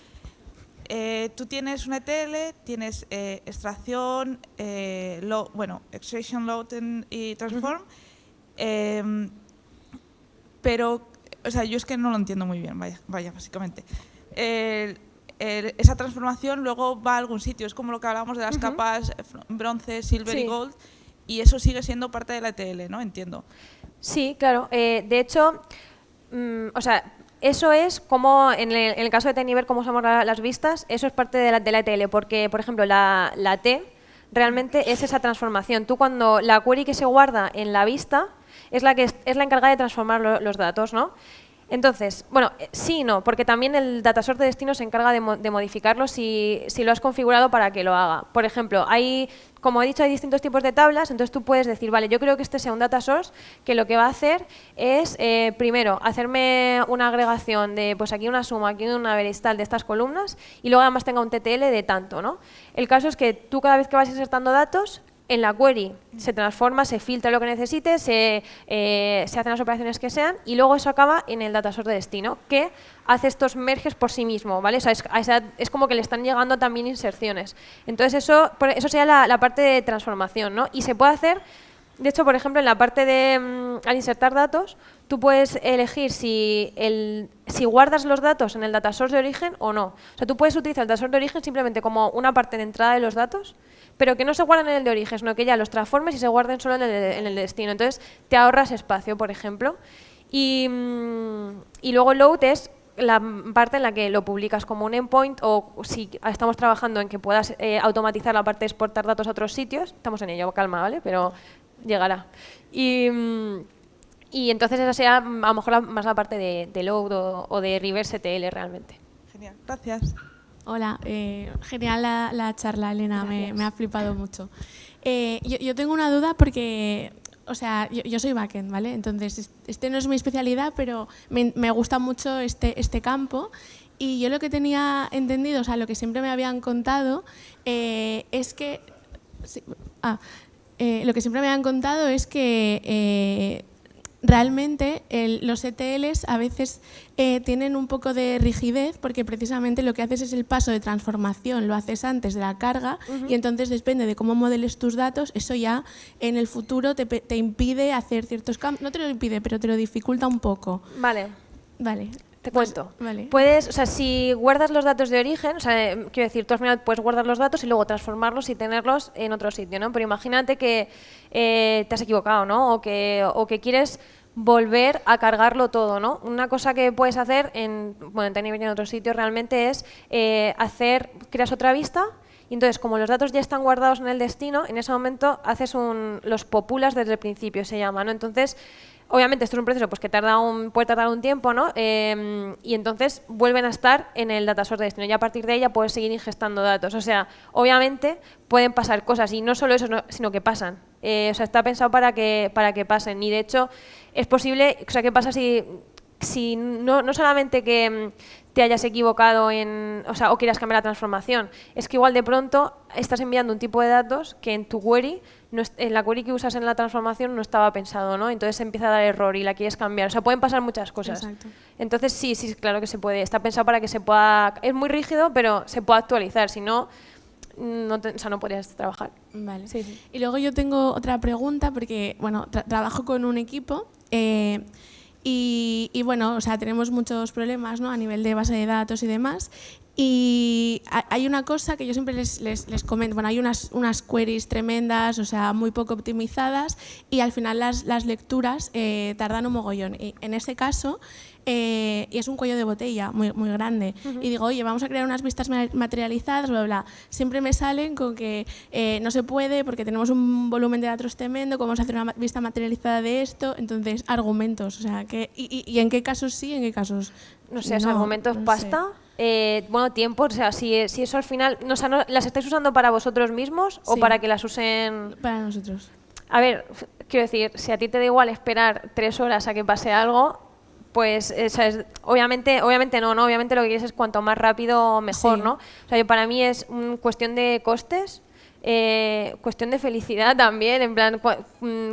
Tú tienes una ETL, tienes extracción, extraction, load y transform, pero, o sea, yo es que no lo entiendo muy bien, vaya básicamente. Esa transformación luego va a algún sitio, es como lo que hablábamos de las capas bronce, silver y gold, y eso sigue siendo parte de la ETL, ¿no? Entiendo. Sí, claro. De hecho, o sea, eso es como, en el caso de Tinyver, como usamos las vistas, eso es parte de la ETL, porque, por ejemplo, la T realmente es esa transformación. Tú cuando la query que se guarda en la vista es la encargada de transformar los datos, ¿no? Entonces, bueno, sí y no, porque también el datasort de destino se encarga de modificarlo si lo has configurado para que lo haga. Por ejemplo, como he dicho, hay distintos tipos de tablas, entonces tú puedes decir, vale, yo creo que este sea un data source que lo que va a hacer es, primero, hacerme una agregación de, pues aquí una suma, aquí una veristal de estas columnas, y luego además tenga un TTL de tanto, ¿no? El caso es que tú cada vez que vas insertando datos, en la query se transforma, se filtra lo que necesites, se hacen las operaciones que sean y luego eso acaba en el datasort de destino, que hace estos merges por sí mismo, ¿vale? O sea, es como que le están llegando también inserciones. Entonces eso sería la parte de transformación, ¿no? Y se puede hacer, de hecho, por ejemplo, en la parte de al insertar datos, tú puedes elegir si guardas los datos en el datasort de origen o no. O sea, tú puedes utilizar el datasort de origen simplemente como una parte de entrada de los datos, pero que no se guarden en el de origen, sino que ya los transformes y se guarden solo en el destino. Entonces, te ahorras espacio, por ejemplo. Y luego load es la parte en la que lo publicas como un endpoint o si estamos trabajando en que puedas automatizar la parte de exportar datos a otros sitios, estamos en ello, calma, ¿vale? Pero llegará. Y entonces esa sea a lo mejor más la parte de load o de reverse ETL realmente. Genial, gracias. Hola, genial la charla, Elena, me ha flipado mucho. Yo tengo una duda porque, o sea, yo soy backend, ¿vale? Entonces, este no es mi especialidad, pero me gusta mucho este campo. Y yo lo que tenía entendido, o sea, lo que siempre me habían contado, es que... lo que siempre me habían contado es que... realmente los ETLs a veces tienen un poco de rigidez porque precisamente lo que haces es el paso de transformación, lo haces antes de la carga y entonces depende de cómo modeles tus datos, eso ya en el futuro te impide hacer ciertos cambios, no te lo impide, pero te lo dificulta un poco. Vale. Vale. Te cuento. Vale. Puedes, o sea, si guardas los datos de origen, o sea, quiero decir, tú al final puedes guardar los datos y luego transformarlos y tenerlos en otro sitio, ¿no? Pero imagínate que te has equivocado, ¿no? O que quieres volver a cargarlo todo, ¿no? Una cosa que puedes hacer en Tenerife y en otros sitios realmente es creas otra vista y entonces como los datos ya están guardados en el destino, en ese momento haces los populas desde el principio, se llama, ¿no? Entonces, obviamente esto es un proceso pues, que puede tardar un tiempo, ¿no? Y entonces vuelven a estar en el datasort de destino y a partir de ahí ya puedes seguir ingestando datos. O sea, obviamente pueden pasar cosas y no solo eso, sino que pasan. O sea, está pensado para que pasen y de hecho es posible, o sea, ¿qué pasa si no solamente que te hayas equivocado o quieras cambiar la transformación, es que igual de pronto estás enviando un tipo de datos que en tu query, en la query que usas en la transformación no estaba pensado, ¿no? Entonces empieza a dar error y la quieres cambiar. O sea, pueden pasar muchas cosas. Exacto. Entonces sí, claro que se puede. Está pensado para que se pueda... Es muy rígido, pero se puede actualizar. Si no, no podrías trabajar. Vale. Sí. Y luego yo tengo otra pregunta porque, bueno, trabajo con un equipo y bueno, o sea, tenemos muchos problemas, ¿no? A nivel de base de datos y demás. Y hay una cosa que yo siempre les comento, bueno, hay unas queries tremendas, o sea, muy poco optimizadas y al final las lecturas tardan un mogollón. Y en ese caso, y es un cuello de botella muy, muy grande. Y digo, oye, vamos a crear unas vistas materializadas, bla, bla. Siempre me salen con que no se puede porque tenemos un volumen de datos tremendo, ¿cómo vamos a hacer una vista materializada de esto? Entonces, argumentos, o sea, ¿y en qué casos sí, en qué casos no sé, no, argumentos no pasta. Bueno, tiempo, o sea, si eso al final, o sea, ¿las estáis usando para vosotros mismos o para que las usen...? Para nosotros. A ver, quiero decir, si a ti te da igual esperar 3 horas a que pase algo, pues obviamente no, obviamente lo que quieres es cuanto más rápido mejor, ¿no? O sea, para mí es cuestión de costes, cuestión de felicidad también, en plan,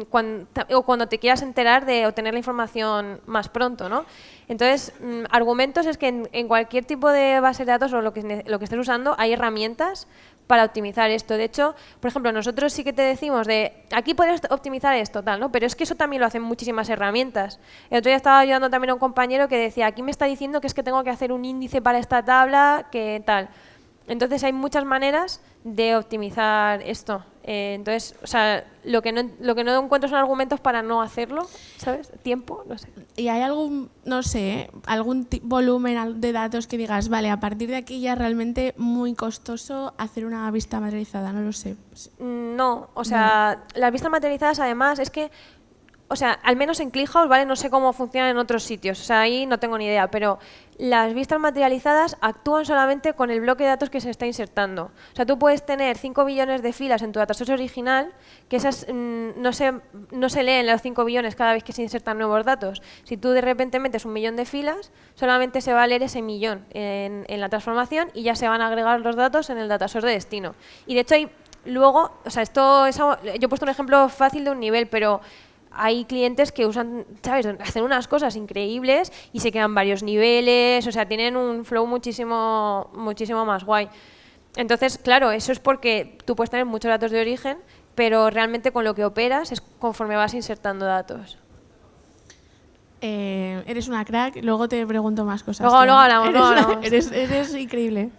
cuando te quieras enterar de obtener la información más pronto, ¿no? Entonces, argumentos es que en cualquier tipo de base de datos o lo que estés usando hay herramientas para optimizar esto. De hecho, por ejemplo, nosotros sí que te decimos aquí podrías optimizar esto, tal, ¿no? Pero es que eso también lo hacen muchísimas herramientas. El otro día estaba ayudando también a un compañero que decía, aquí me está diciendo que es que tengo que hacer un índice para esta tabla, que tal. Entonces hay muchas maneras de optimizar esto. Entonces, o sea, lo que no encuentro son argumentos para no hacerlo, ¿sabes? Tiempo, no sé. ¿Y hay algún, no sé, algún volumen de datos que digas, vale, a partir de aquí ya realmente muy costoso hacer una vista materializada? No lo sé. No, o sea, las vistas materializadas además es que o sea, al menos en ClickHouse, ¿vale? No sé cómo funciona en otros sitios, o sea, ahí no tengo ni idea, pero las vistas materializadas actúan solamente con el bloque de datos que se está insertando. O sea, tú puedes tener 5 billones de filas en tu datasource original, que esas no se leen los 5 billones cada vez que se insertan nuevos datos. Si tú de repente metes 1 millón de filas, solamente se va a leer ese millón en la transformación y ya se van a agregar los datos en el datasource de destino. Y de hecho, luego, o sea, yo he puesto un ejemplo fácil de un nivel, pero hay clientes que usan, ¿sabes? Hacen unas cosas increíbles y se quedan varios niveles, o sea, tienen un flow muchísimo más guay. Entonces, claro, eso es porque tú puedes tener muchos datos de origen, pero realmente con lo que operas es conforme vas insertando datos. Eres una crack, luego te pregunto más cosas. Luego hablamos. Eres increíble.